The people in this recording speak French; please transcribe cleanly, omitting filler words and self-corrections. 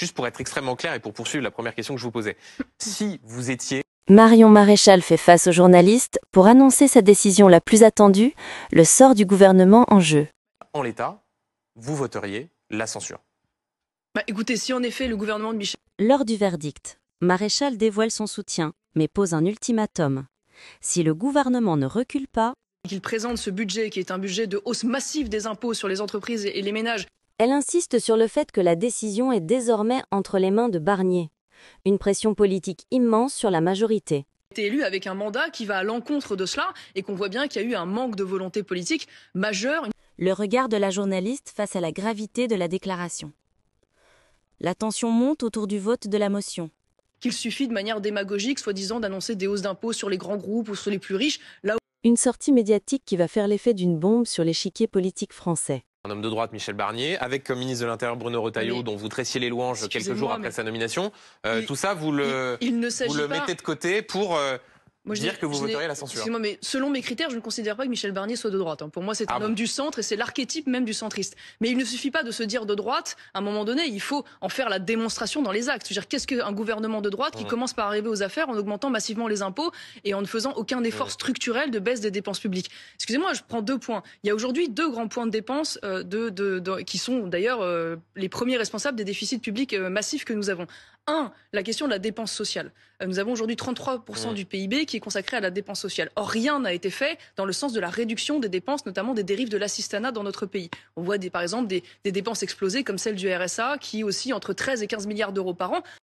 juste pour être extrêmement clair et pour poursuivre la première question que je vous posais. Si vous étiez... Marion Maréchal fait face aux journalistes pour annoncer sa décision la plus attendue, le sort du gouvernement en jeu. En l'état, vous voteriez la censure. Écoutez, si en effet le gouvernement de Michel... Lors du verdict, Maréchal dévoile son soutien, mais pose un ultimatum. Si le gouvernement ne recule pas, qu'il présente ce budget qui est un budget de hausse massive des impôts sur les entreprises et les ménages. Elle insiste sur le fait que la décision est désormais entre les mains de Barnier. Une pression politique immense sur la majorité. Été élu avec un mandat qui va à l'encontre de cela et qu'on voit bien qu'il y a eu un manque de volonté politique majeur. Le regard de la journaliste face à la gravité de la déclaration. La tension monte autour du vote de la motion. Qu'il suffit de manière démagogique, soi-disant, d'annoncer des hausses d'impôts sur les grands groupes ou sur les plus riches. Là où... Une sortie médiatique qui va faire l'effet d'une bombe sur l'échiquier politique français. Un homme de droite, Michel Barnier, avec comme ministre de l'Intérieur Bruno Retailleau, dont vous tressiez les louanges quelques jours après sa nomination. Tout ça, vous le mettez de côté pour... dire que vous voteriez la censure. Excusez-moi, mais selon mes critères, je ne considère pas que Michel Barnier soit de droite. Pour moi, c'est un homme du centre et c'est l'archétype même du centriste. Mais il ne suffit pas de se dire de droite. À un moment donné, il faut en faire la démonstration dans les actes. C'est-à-dire, qu'est-ce qu'un gouvernement de droite qui commence par arriver aux affaires en augmentant massivement les impôts et en ne faisant aucun effort structurel de baisse des dépenses publiques? Excusez-moi, je prends 2 points. Il y a aujourd'hui 2 grands points de dépenses qui sont d'ailleurs les premiers responsables des déficits publics massifs que nous avons. 1, la question de la dépense sociale. Nous avons aujourd'hui 33% du PIB qui est consacré à la dépense sociale. Or, rien n'a été fait dans le sens de la réduction des dépenses, notamment des dérives de l'assistanat dans notre pays. On voit par exemple des dépenses explosées comme celle du RSA qui oscille entre 13 et 15 milliards d'euros par an.